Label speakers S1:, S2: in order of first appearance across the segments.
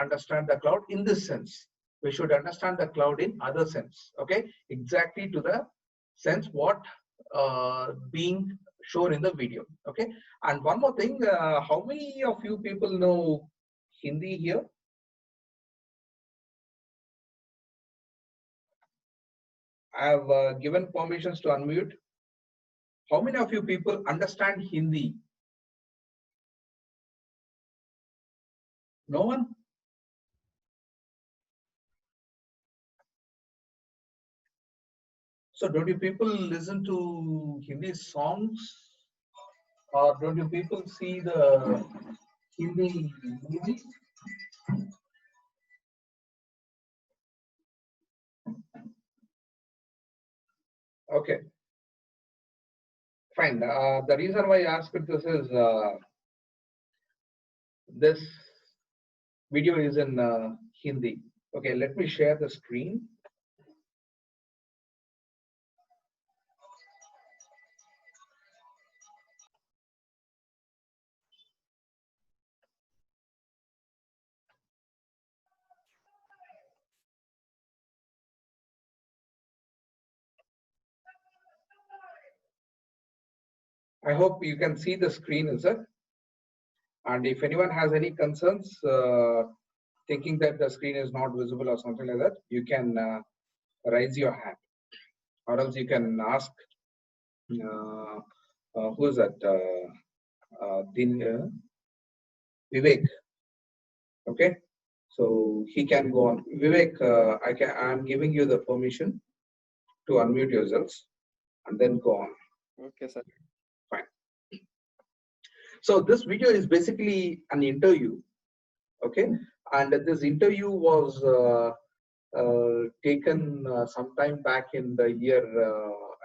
S1: understand the cloud in this sense. We should understand the cloud in other sense. Okay, exactly to the sense what being shown in the video. Okay, and one more thing, how many of you people know Hindi here? I have given permissions to unmute. How many of you people understand Hindi? No one? So don't you people listen to Hindi songs, or don't you people see the Hindi movies? Okay, fine. The reason why I asked this is this video is in Hindi. Okay, let me share the screen. I hope you can see the screen, is it? And if anyone has any concerns, thinking that the screen is not visible or something like that, you can raise your hand, or else you can ask who is that? Vivek. Okay, so he can go on. Vivek, I'm giving you the permission to unmute yourselves and then go on.
S2: Okay, sir.
S1: Fine. So this video is basically an interview. Okay, and this interview was taken sometime back in the year,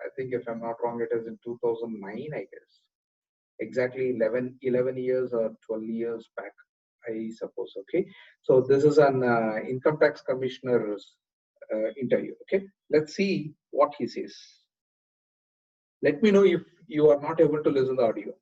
S1: I think if I'm not wrong, it is in 2009, I guess. Exactly 11 years or 12 years back, I suppose. Okay, so this is an income tax commissioner's interview. Okay, let's see what he says. Let me know if you are not able to listen to the audio.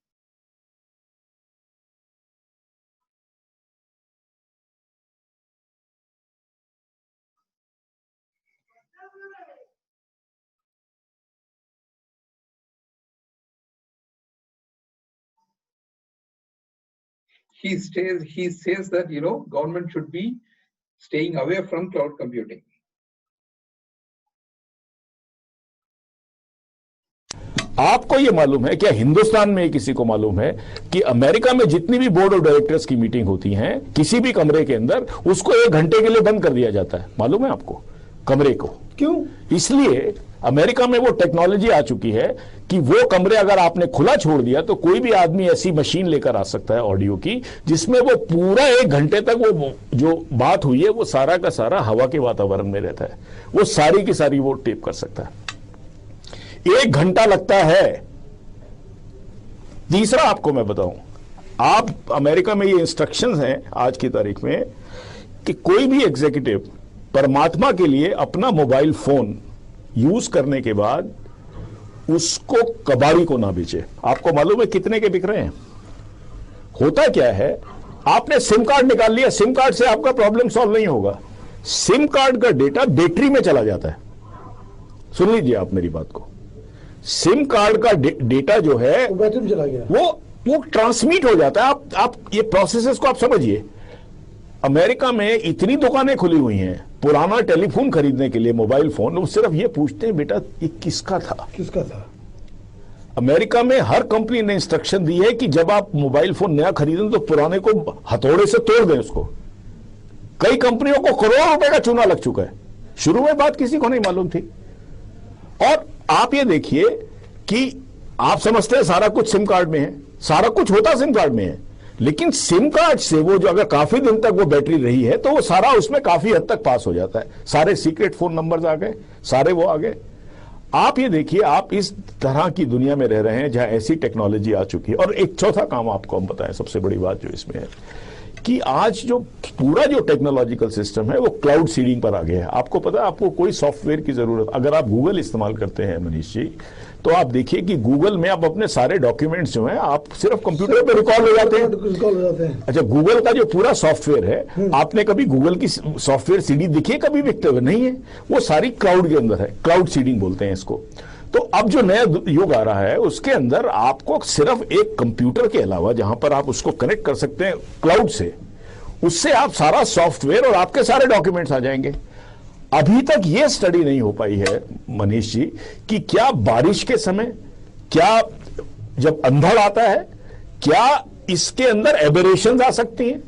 S1: He says that, you know, government should be staying away from cloud computing.
S3: आपको ये मालूम है, क्या हिंदुस्तान में किसी को मालूम है कि अमेरिका में जितनी भी बोर्ड ऑफ डायरेक्टर्स की मीटिंग होती हैं, किसी भी कमरे के अंदर उसको 1 घंटे के लिए बंद कर दिया जाता है? मालूम है आपको? कमरे को क्यों? इसलिए अमेरिका में वो टेक्नोलॉजी आ चुकी है कि वो कमरे अगर आपने खुला छोड़ दिया तो कोई भी आदमी ऐसी मशीन लेकर आ सकता है ऑडियो की, जिसमें वो पूरा 1 घंटे तक वो जो बात हुई है वो सारा का सारा हवा के वातावरण में रहता है, वो सारी की सारी वो टेप कर सकता है। 1 घंटा लगता है। तीसरा आपको मैं बताऊं, आप अमेरिका में ये इंस्ट्रक्शंस हैं आज की तारीख में कि कोई भी एग्जीक्यूटिव परमात्मा के लिए अपना मोबाइल फोन यूज करने के बाद उसको कबाड़ी को ना बेचे। आपको मालूम है कितने के बिक रहे हैं? होता क्या है, आपने सिम कार्ड निकाल लिया, सिम कार्ड से आपका प्रॉब्लम सॉल्व नहीं होगा। सिम कार्ड का डेटा बैटरी में चला जाता है। सुन लीजिए आप मेरी बात को, सिम कार्ड का डेटा जो है बैटरी में चला गया, वो ट्रांसमिट हो जाता है। आप ये प्रोसेसेस को आप समझिए। अमेरिका में इतनी दुकानें खुली हुई हैं पुराना टेलीफोन खरीदने के लिए, मोबाइल फोन, वो सिर्फ ये पूछते हैं बेटा ये किसका था। अमेरिका में हर कंपनी ने इंस्ट्रक्शन दी है कि जब आप मोबाइल फोन नया खरीदें तो पुराने को हथौड़े से तोड़ दें उसको। कई कंपनियों को करोड़ों रुपए का चूना लग चुका है। शुरू में बात किसी को नहीं मालूम थी। और आप ये देखिए कि आप समझते हैं सारा कुछ सिम कार्ड में है, सारा कुछ होता सिम कार्ड में है, लेकिन सिम कार्ड से वो जो अगर काफी दिन तक वो बैटरी रही है तो वो सारा उसमें काफी हद तक पास हो जाता है। सारे सीक्रेट फोन नंबर्स आ गए, सारे वो आ गए। आप ये देखिए, आप इस तरह की दुनिया में रह रहे हैं जहां ऐसी टेक्नोलॉजी आ चुकी है। और एक चौथा काम आपको हम बताएं, सबसे बड़ी बात जो इसमें है कि आज जो पूरा जो टेक्नोलॉजिकल सिस्टम है वो क्लाउड सीडिंग पर आ गया है। आपको पता है, आपको कोई सॉफ्टवेयर की जरूरत, अगर आप गूगल इस्तेमाल करते हैं मनीष जी, तो आप देखिए कि गूगल में आप अपने सारे डॉक्यूमेंट्स जो हैं आप सिर्फ कंप्यूटर पे रिकॉर्ड हो जाते हैं। अच्छा, गूगल का जो पूरा सॉफ्टवेयर है, आपने कभी गूगल की सॉफ्टवेयर सीडी दिखी है कभी बिकते हुए? नहीं है, वो सारी क्लाउड के अंदर है, क्लाउड सीडिंग बोलते हैं इसको। तो अब जो नया युग आ रहा है उसके अंदर आपको सिर्फ एक कंप्यूटर के अलावा जहां पर आप उसको कनेक्ट कर सकते हैं क्लाउड से, उससे आप सारा सॉफ्टवेयर और आपके सारे डॉक्यूमेंट्स आ जाएंगे। अभी तक यह स्टडी नहीं हो पाई है मनीष जी कि क्या बारिश के समय, क्या जब अंधड़ आता है, क्या इसके अंदर एबेरेशन आ सकती हैं?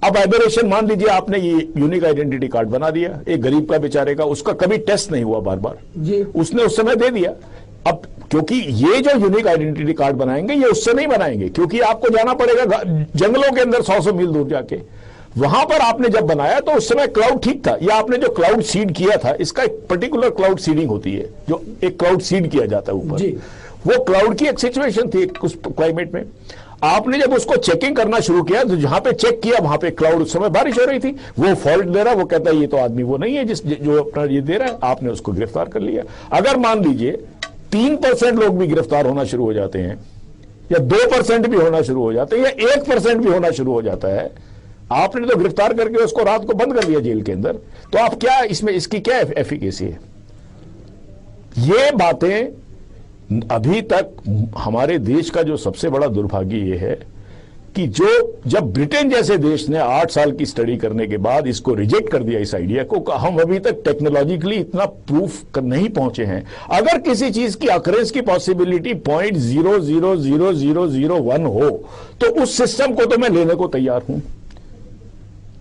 S3: अब एबेरेशन, मान लीजिए आपने ये यूनिक आइडेंटिटी कार्ड बना दिया एक गरीब का बेचारे का, उसका कभी टेस्ट नहीं हुआ बार बार जी, उसने उस समय दे दिया। अब क्योंकि ये जो यूनिक आइडेंटिटी कार्ड बनाएंगे ये उससे नहीं बनाएंगे, क्योंकि आपको जाना पड़ेगा जंगलों के अंदर 100 मील दूर जाके। वहां पर आपने जब बनाया तो उस समय क्लाउड ठीक था, या आपने जो क्लाउड सीड किया था, इसका एक पर्टिकुलर क्लाउड सीडिंग होती है, जो एक क्लाउड सीड किया जाता है ऊपर, वो क्लाउड की एक सिचुएशन थी उस क्लाइमेट में। आपने जब उसको चेकिंग करना शुरू किया तो जहां पे चेक किया वहां पे क्लाउड, उस समय बारिश हो रही थी, वो फॉल्ट दे रहा है, वो कहता है ये तो आदमी वो नहीं है जिस जो अपना ये दे रहा है, आपने उसको गिरफ्तार कर लिया। अगर मान लीजिए 3% लोग भी गिरफ्तार होना शुरू हो जाते हैं, या 2% भी होना शुरू हो जाते हैं, या 1% भी होना शुरू हो जाता है, आपने तो गिरफ्तार करके उसको रात को बंद कर दिया जेल के अंदर, तो आप क्या इसमें, इसकी क्या एफिकेसी है? ये बातें अभी तक हमारे देश का जो सबसे बड़ा दुर्भाग्य ये है कि जब ब्रिटेन जैसे देश ने 8 साल की स्टडी करने के बाद इसको रिजेक्ट कर दिया इस आइडिया को, हम अभी तक टेक्नोलॉजिकली इतना प्रूफ कर नहीं पहुंचे हैं। अगर किसी चीज की अकरेंस की पॉसिबिलिटी 0.00001 हो तो उस सिस्टम को तो मैं लेने को तैयार हूं,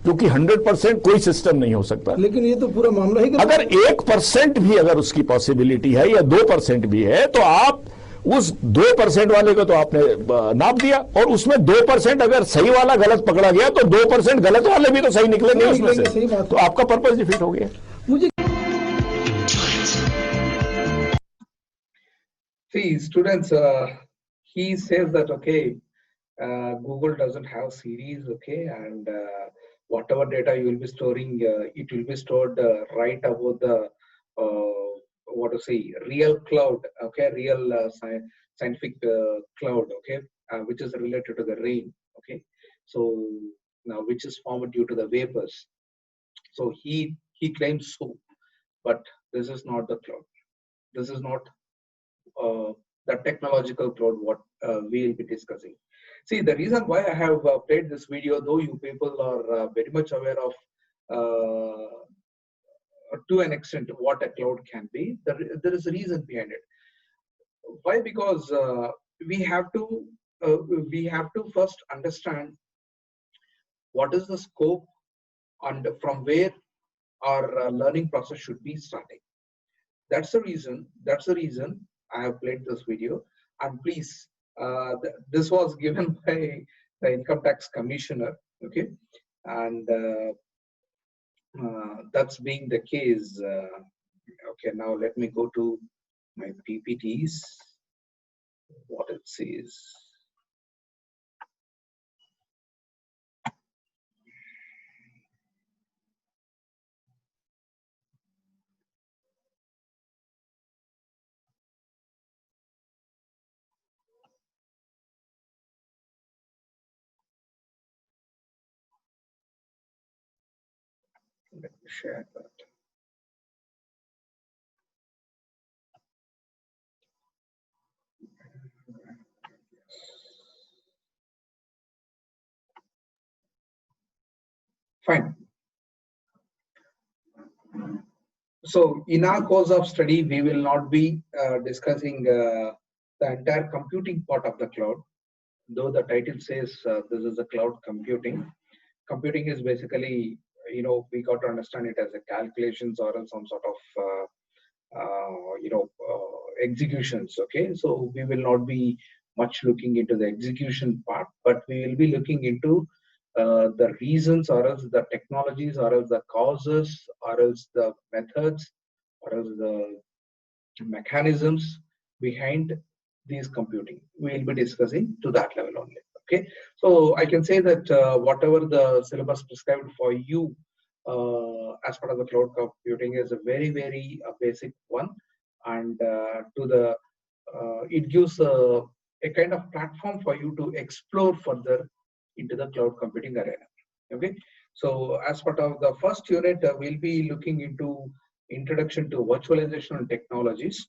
S3: क्योंकि 100% कोई सिस्टम नहीं हो सकता।
S2: लेकिन ये तो पूरा मामला ही,
S3: अगर 1% भी अगर उसकी पॉसिबिलिटी है, या 2% भी है, तो आप उस 2% वाले को तो आपने नाप दिया, और उसमें 2% अगर सही वाला गलत पकड़ा गया तो 2% गलत वाले भी तो सही निकलेंगे उसमें से, तो आपका पर्पस डिफीट हो गया। मुझे
S1: See, students, he says that, okay, Google doesn't have series, okay, and whatever data you will be storing, it will be stored right above the, what to say, real cloud, okay, real scientific cloud, okay, which is related to the rain, okay. So now, which is formed due to the vapors. So he claims so, but this is not the cloud. This is not the technological cloud what we will be discussing. See, the reason why I have played this video, though you people are very much aware of to an extent what a cloud can be, there is a reason behind it. Why? Because we have to first understand what is the scope and from where our learning process should be starting. That's the reason I have played this video. And please, this was given by the Income Tax Commissioner, okay, and that's being the case. Okay, now let me go to my PPTs, what it says. Let me share that. Fine. So in our course of study, we will not be discussing the entire computing part of the cloud, though the title says this is a cloud computing. Computing is basically, we got to understand it as a calculations or some sort of executions. Okay, so we will not be much looking into the execution part, but we will be looking into the reasons, or else the technologies, or else the causes, or else the methods, or else the mechanisms behind these computing. We will be discussing to that level only. Okay, so I can say that whatever the syllabus prescribed for you as part of the cloud computing is a very, very basic one, and to the it gives a kind of platform for you to explore further into the cloud computing arena. Okay, so as part of the first unit, we'll be looking into introduction to virtualization and technologies.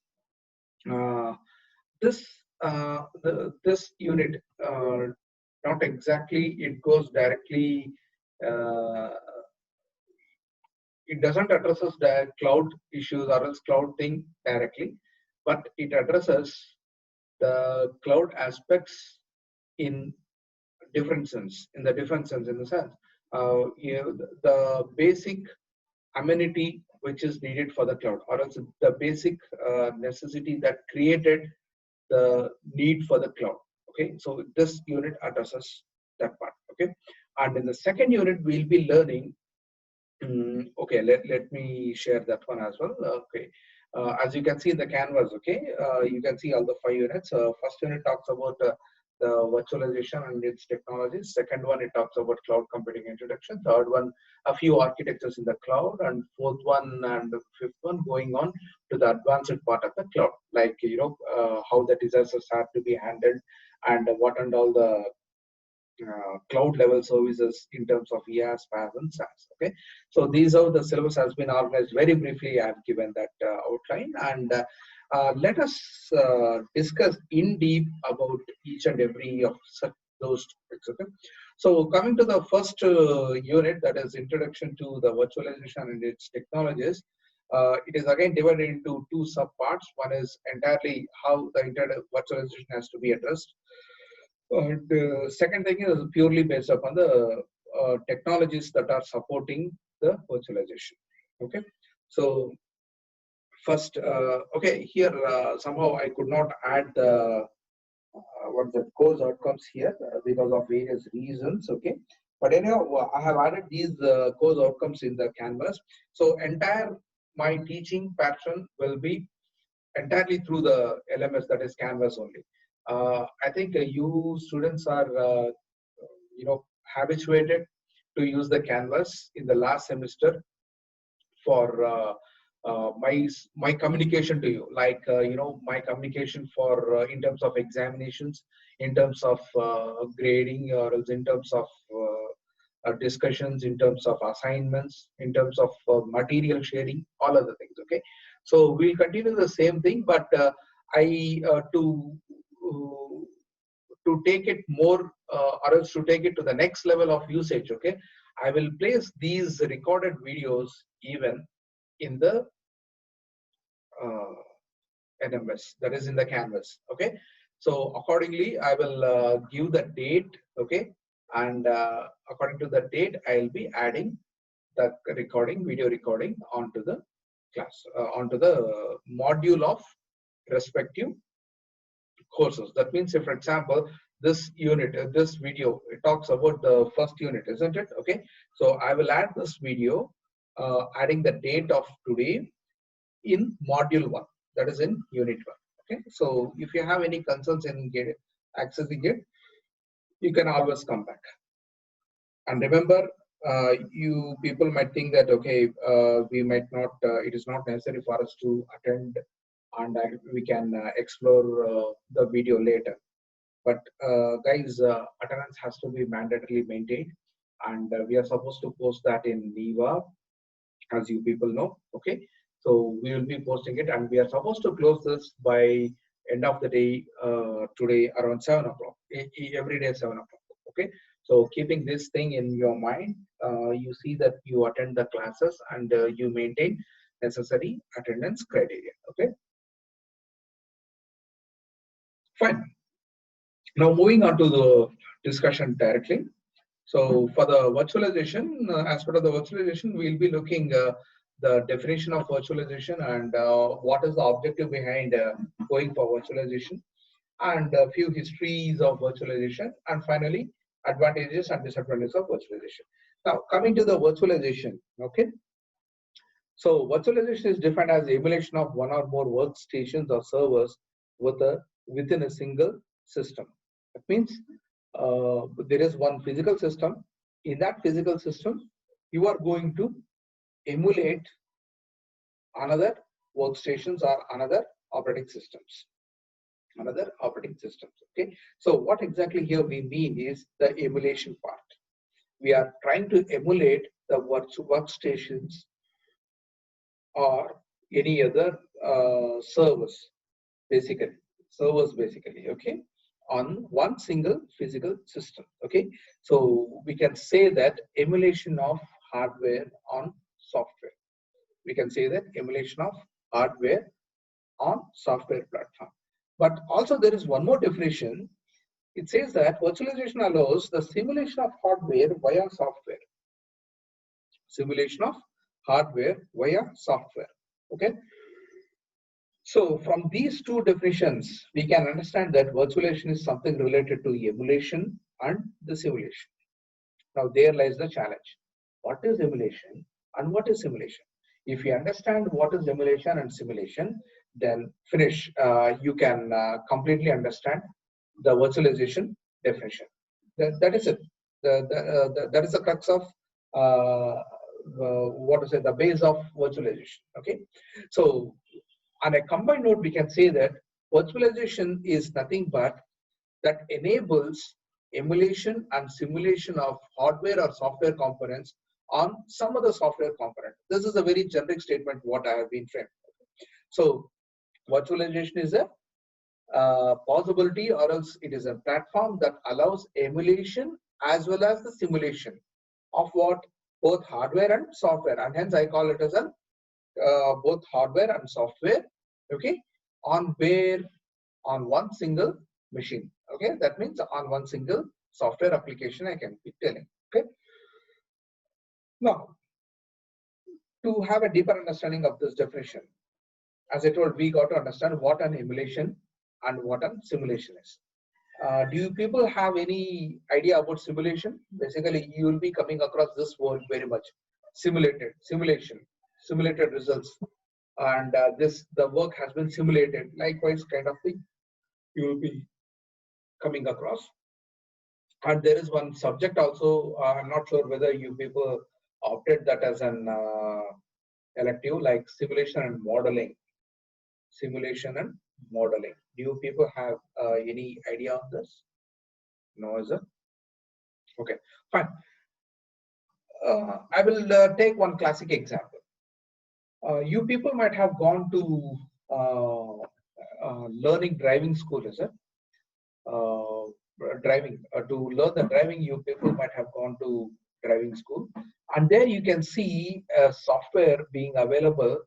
S1: Uh, this this unit, not exactly, it goes directly. Uh, it doesn't addresses the cloud issues or else cloud thing directly, but it addresses the cloud aspects in different sense. In the different sense, in the sense, the basic amenity which is needed for the cloud, or else the basic necessity that created the need for the cloud. Okay, so this unit addresses that part. Okay, and in the second unit we'll be learning. Okay, let me share that one as well. Okay, as you can see in the canvas, okay, you can see all the 5 units. First unit talks about the virtualization and its technologies. Second one, it talks about cloud computing introduction. Third one, a few architectures in the cloud, and fourth one and the fifth one going on to the advanced part of the cloud, like how the disasters have to be handled and what and all the cloud level services in terms of IaaS, PaaS, and SaaS. Okay, so these are the syllabus has been organized very briefly. I have given that outline, and let us discuss in deep about each and every of such those topics. Okay, so coming to the first unit, that is introduction to the virtualization and its technologies. It is again divided into two subparts. One is entirely how the internet virtualization has to be addressed. And second thing is purely based upon the technologies that are supporting the virtualization. Okay, so first, okay, here somehow I could not add the what the course outcomes here because of various reasons. Okay, but anyhow, I have added these course outcomes in the canvas. So entire my teaching pattern will be entirely through the LMS, that is Canvas only. I think you students are, habituated to use the Canvas in the last semester for my communication to you, like my communication for in terms of examinations, in terms of grading, or else in terms of discussions, in terms of assignments, in terms of material sharing, all other things. Okay, so we'll continue the same thing, but I to take it more or else to take it to the next level of usage. Okay, I will place these recorded videos even in the uh, NMS, that is in the canvas. Okay, so accordingly I will give the date. Okay, and according to the date I'll be adding the recording, video recording onto the class, onto the module of respective courses. That means if, for example, this unit, this video, it talks about the first unit, isn't it? Okay, so I will add this video, adding the date of today in module 1, that is in unit 1. Okay, so if you have any concerns in accessing it, you can always come back. And remember, you people might think that, okay, we might not, it is not necessary for us to attend, and we can explore the video later. But guys, attendance has to be mandatorily maintained, and we are supposed to post that in Niva, as you people know. Okay, so we will be posting it, and we are supposed to close this by end of the day today around 7 o'clock, every day 7 o'clock. Okay, so keeping this thing in your mind, you see that you attend the classes and you maintain necessary attendance criteria. Okay, fine. Now moving on to the discussion directly. So for the virtualization, as part of the virtualization, we'll be looking the definition of virtualization and what is the objective behind going for virtualization, and a few histories of virtualization, and finally advantages and disadvantages of virtualization. Now coming to the virtualization, okay. So virtualization is defined as the emulation of one or more workstations or servers within a single system. That means there is one physical system. In that physical system, you are going to emulate another workstations or another operating systems. another operating systems. Okay, so what exactly here we mean is the emulation part. We are trying to emulate the workstations or any other servers basically, okay, on one single physical system. Okay, so we can say that emulation of hardware on software. We can say that emulation of hardware on software platform. But also there is one more definition. It says that virtualization allows the simulation of hardware via software. Simulation of hardware via software. Okay. So from these two definitions, we can understand that virtualization is something related to emulation and the simulation. Now there lies the challenge. What is emulation and what is simulation? If you understand what is emulation and simulation, then finish. You can completely understand the virtualization definition. That is it. That is the crux of what to say, the base of virtualization. Okay, so on a combined note, we can say that virtualization is nothing but that enables emulation and simulation of hardware or software components on some other software component. This is a very generic statement what I have been framed. So virtualization is a possibility, or else it is a platform that allows emulation as well as the simulation of what, both hardware and software, and hence I call it as a both hardware and software, okay, on one single machine. Okay, that means on one single software application, I can be telling. Okay, now to have a deeper understanding of this definition, as I told, we got to understand what an emulation and what an simulation is. Do you people have any idea about simulation? Basically, you will be coming across this word very much. Simulation, simulated results, and the work has been simulated. Likewise, kind of thing you will be coming across. And there is one subject also. I'm not sure whether you people opted that as an elective, like simulation and modeling. Simulation and modeling. Do you people have any idea on this? No, is it? Okay, fine. I will take one classic example. You people might have gone to learning driving school, is it? Driving to learn the driving, you people might have gone to driving school, and there you can see software being available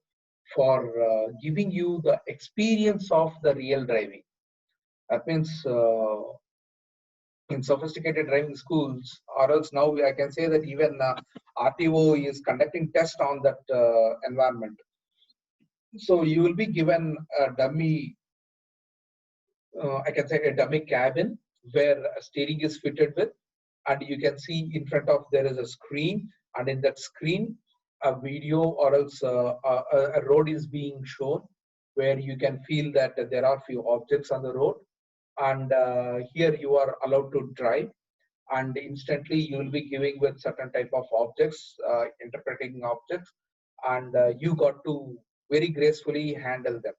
S1: for giving you the experience of the real driving. That means in sophisticated driving schools, or else now I can say that even RTO is conducting tests on that environment. So you will be given a dummy, I can say a dummy cabin where a steering is fitted with, and you can see in front of there is a screen, and in that screen a video or else a road is being shown, where you can feel that there are few objects on the road, and here you are allowed to drive, and instantly you will be giving with certain type of objects, interpreting objects, and you got to very gracefully handle them.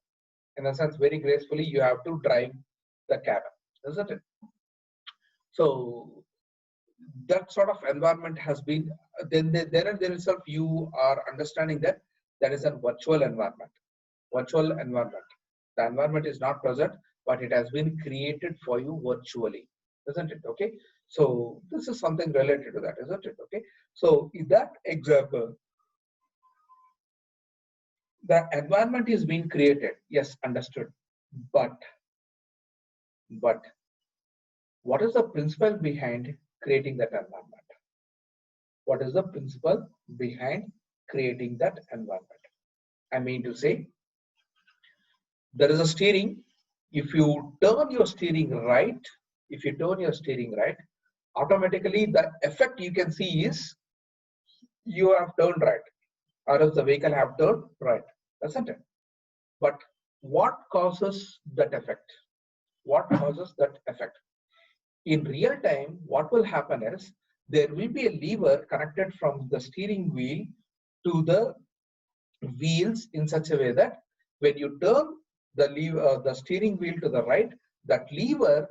S1: In a sense, very gracefully you have to drive the cabin, isn't it? So that sort of environment has been, then there itself you are understanding that that is a virtual environment. Virtual environment. The environment is not present, but it has been created for you virtually, isn't it? Okay. So this is something related to that, isn't it? Okay. So in that example, the environment is being created. Yes, understood. But what is the principle behind creating that environment? What is the principle behind creating that environment? I mean to say, there is a steering. If you turn your steering right, automatically the effect you can see is you have turned right, or else the vehicle have turned right, doesn't it? But what causes that effect? What causes that effect? In real time, what will happen is there will be a lever connected from the steering wheel to the wheels in such a way that when you turn the steering wheel to the right, that lever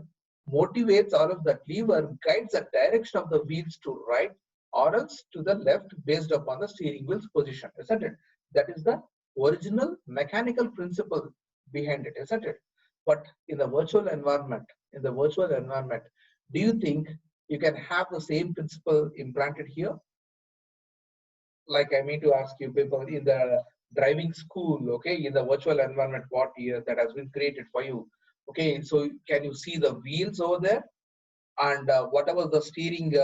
S1: motivates, or else that lever guides the direction of the wheels to right or else to the left based upon the steering wheel's position, isn't it? That is the original mechanical principle behind it, isn't it? But in the virtual environment, do you think you can have the same principle implanted here? Like, I mean to ask you, people in the driving school, okay, in the virtual environment, what year that has been created for you, okay, so can you see the wheels over there? And whatever the steering,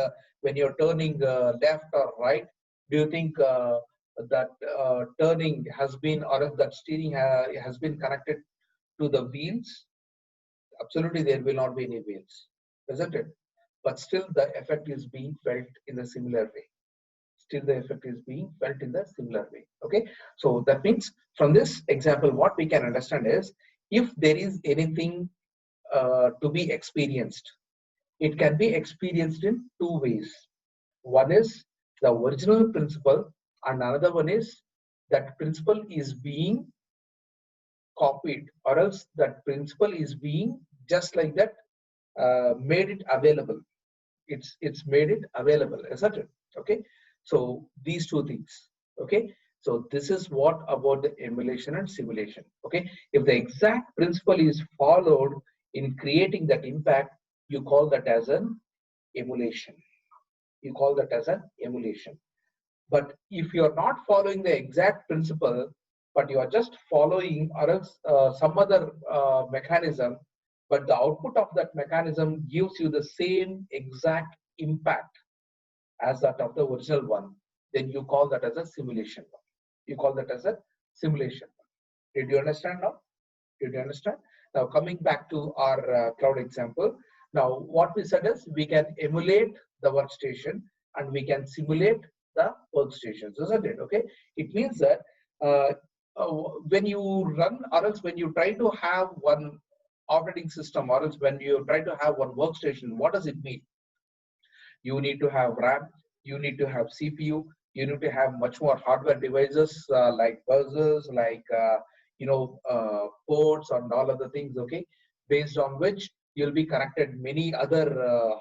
S1: when you're turning left or right, do you think that turning has been, or if that steering has been connected to the wheels? Absolutely, there will not be any wheels, isn't it? But still, the effect is being felt in a similar way. Still the effect is being felt in the similar way. Okay, so that means from this example, what we can understand is, if there is anything to be experienced, it can be experienced in two ways. One is the original principle, and another one is that principle is being copied, or else that principle is being just like that, made it available. It's made it available, isn't it? Okay, so these two things. Okay, so this is what about the emulation and simulation. Okay, if the exact principle is followed in creating that impact, you call that as an emulation. You call that as an emulation. But if you are not following the exact principle, but you are just following, or else some other mechanism, but the output of that mechanism gives you the same exact impact as that of the original one, then you call that as a simulation. You call that as a simulation. Did you understand now? Did you understand? Now, coming back to our cloud example, now what we said is we can emulate the workstation and we can simulate the workstations, isn't it? Okay, it means that uh, when you run, or else when you try to have one operating system, or else when you try to have one workstation, what does it mean? You need to have RAM, you need to have CPU, you need to have much more hardware devices like buzzers, like ports and all other things. Okay, based on which you'll be connected many other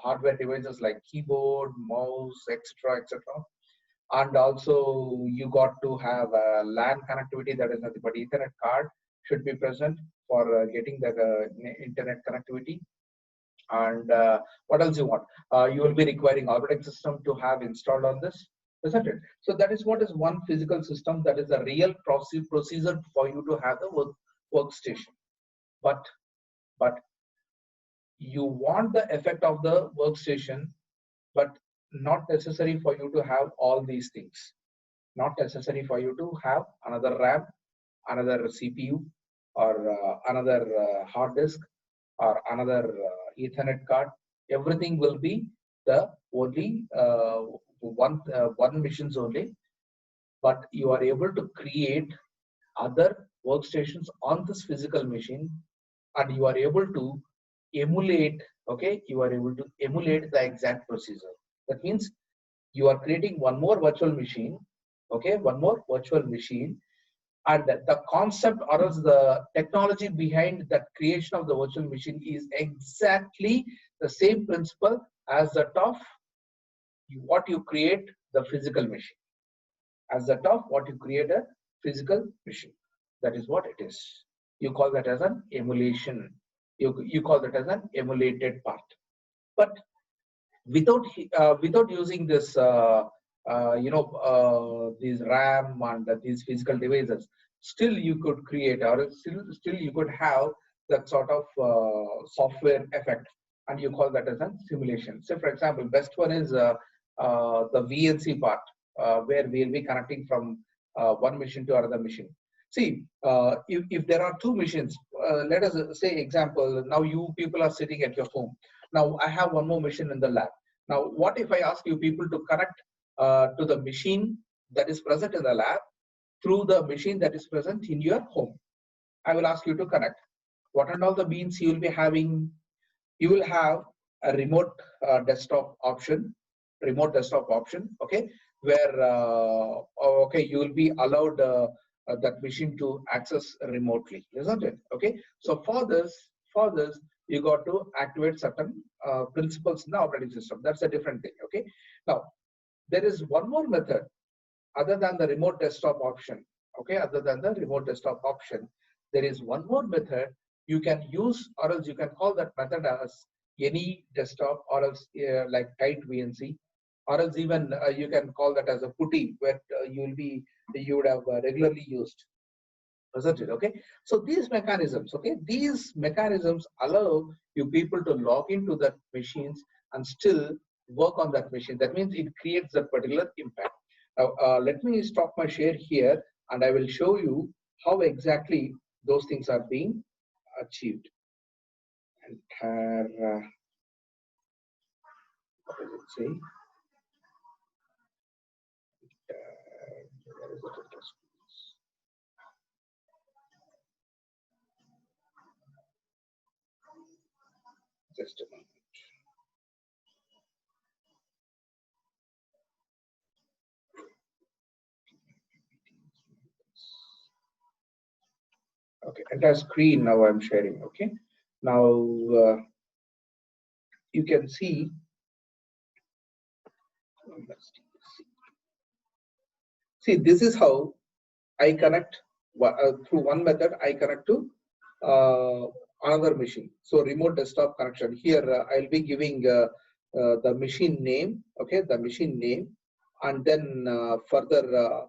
S1: hardware devices like keyboard, mouse, etc., etc. And also you got to have a LAN connectivity, that is nothing but Ethernet card should be present for getting the internet connectivity. And what else you want? You will be requiring operating system to have installed on this, isn't it? So that is what is one physical system, that is a real procedure for you to have the workstation. But you want the effect of the workstation, but not necessary for you to have all these things. Not necessary for you to have another RAM, another CPU, or another hard disk, or another Ethernet card. Everything will be the only one machines only, but you are able to create other workstations on this physical machine, and you are able to emulate. Okay, you are able to emulate the exact procedure. That means you are creating one more virtual machine. Okay, one more virtual machine, and the concept, or else the technology behind that creation of the virtual machine is exactly the same principle as that of what you create the physical machine. As that of what you create a physical machine. That is what it is. You call that as an emulation. You call that as an emulated part. But without using this these RAM and these physical devices, still you could create, or still you could have that sort of software effect, and you call that as a simulation. So for example, best one is the VNC part, where we'll be connecting from one machine to another machine. See, if there are two machines, let us say example, now you people are sitting at your home. Now I have one more machine in the lab. Now, what if I ask you people to connect to the machine that is present in the lab through the machine that is present in your home? I will ask you to connect. What and all the means you will be having? You will have a remote desktop option, okay, where okay, you will be allowed that machine to access remotely, isn't it? Okay. So for this, you got to activate certain principles in the operating system. That's a different thing. Okay. Now there is one more method other than the remote desktop option. Okay, other than the remote desktop option, there is one more method you can use, or else you can call that method as any desktop, or else like tight VNC, or else even you can call that as a putty, where you would have regularly used, isn't it? Okay, so these mechanisms, okay, these mechanisms allow you people to log into that machines and still work on that machine. That means it creates that particular impact. Now let me stop my share here, and I will show you how exactly those things are being achieved. Entire what does it say? Where is it? Just a moment. Okay, entire screen now I'm sharing. Okay, now you can see. See, this is how I connect through one method. I connect to another machine. So remote desktop connection. Here I'll be giving the machine name. Okay, the machine name, and then further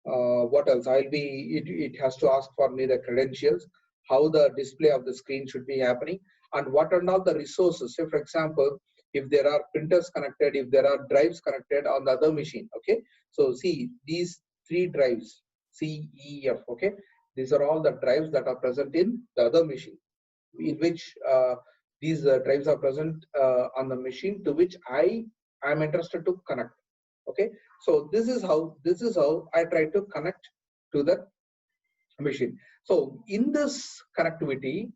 S1: what else? It has to ask for me the credentials, how the display of the screen should be happening, and what are all the resources. Say, for example, if there are printers connected, if there are drives connected on the other machine. Okay, so see these three drives, C, E, F. Okay, these are all the drives that are present in the other machine, in which these drives are present on the machine to which I am interested to connect. Okay, so this is how I try to connect to the machine. So in this connectivity,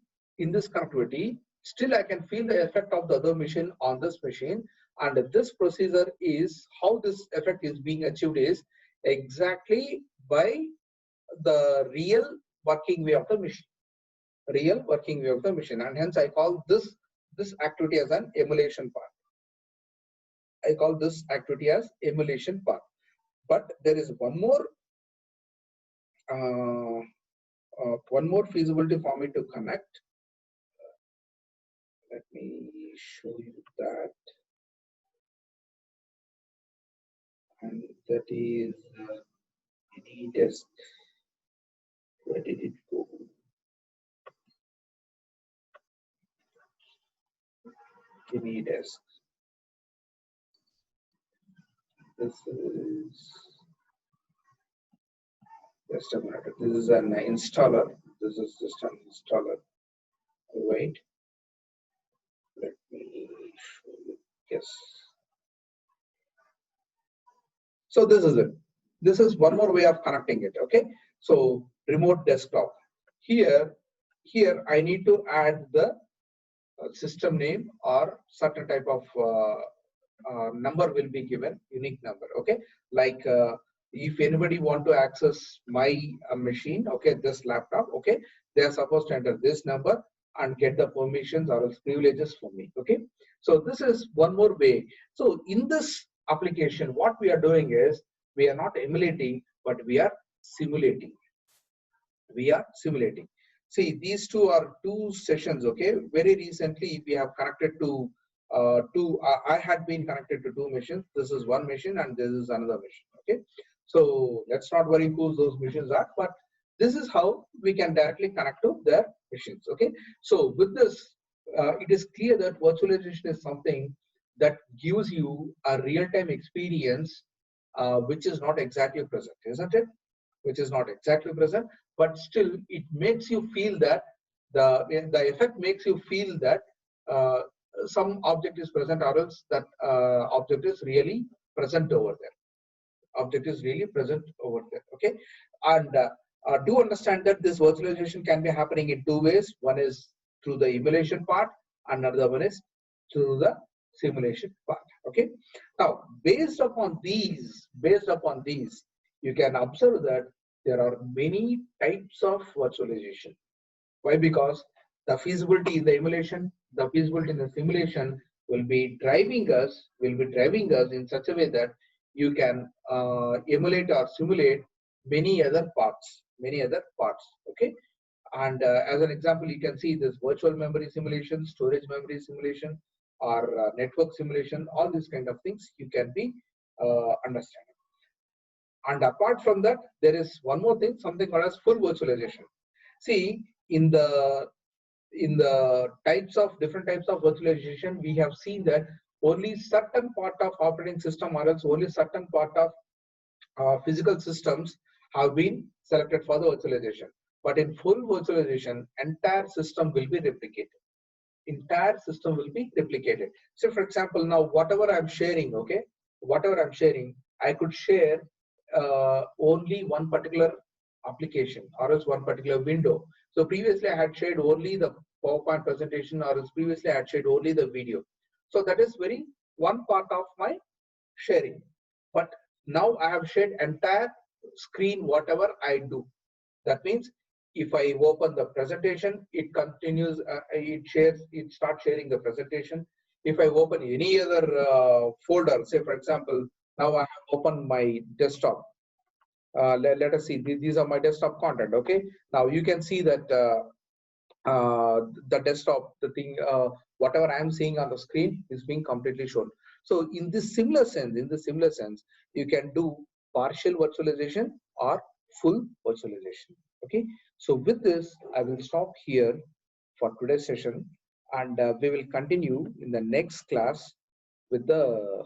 S1: still I can feel the effect of the other machine on this machine. And this procedure is how this effect is being achieved is exactly by the real working way of the machine. Real working way of the machine, and hence I call this activity as an emulation part. I call this activity as emulation part. But there is one more feasibility for me to connect. Let me show you that, and that is any desk. Where did it go? Any desk. This is just a minute. This is an installer. This is just an installer. Wait. Let me show you. Yes. So this is it. This is one more way of connecting it. Okay. So remote desktop. Here I need to add the system name or certain type of number will be given, unique number. Okay, like if anybody want to access my machine, okay, this laptop, okay, they are supposed to enter this number and get the permissions or else privileges for me. Okay, so this is one more way. So in this application, what we are doing is we are not emulating, but we are simulating. See, these two are two sessions. Okay, very recently we have connected to I had been connected to two machines. This is one machine and this is another machine. Okay, so let's not worry who those machines are, but this is how we can directly connect to their machines. Okay, so with this it is clear that virtualization is something that gives you a real-time experience which is not exactly present, isn't it? Which is not exactly present, but still it makes you feel that the effect makes you feel that some object is present, or else that object is really present over there. Object is really present over there. Okay, and do understand that this virtualization can be happening in two ways. One is through the emulation part, and another one is through the simulation part. Okay, now based upon these, you can observe that there are many types of virtualization. Why? Because the feasibility in the emulation, the feasibility in the simulation will be driving us, in such a way that you can emulate or simulate many other parts. Okay. And as an example, you can see this virtual memory simulation, storage memory simulation, or network simulation. All these kind of things you can be understanding. And apart from that, there is one more thing, something called as full virtualization. See, in the different types of virtualization, we have seen that only certain part of operating system or else only certain part of physical systems have been selected for the virtualization. But in full virtualization, entire system will be replicated. Entire system will be replicated. So for example, now whatever I'm sharing, okay, whatever I'm sharing, I could share only one particular application or else one particular window. So previously I had shared only the PowerPoint presentation, or else previously I had shared only the video. So that is very one part of my sharing. But now I have shared entire screen, whatever I do. That means if I open the presentation, it continues, it starts sharing the presentation. If I open any other folder, say for example, now I have opened my desktop. Let us see, these are my desktop content. Okay, now you can see that the desktop, the thing, whatever I am seeing on the screen is being completely shown. So in this similar sense, you can do partial virtualization or full virtualization. Okay, so with this, I will stop here for today's session, and we will continue in the next class with the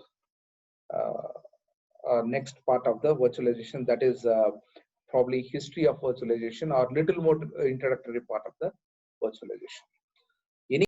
S1: uh, next part of the virtualization, that is probably history of virtualization or little more introductory part of the virtualization.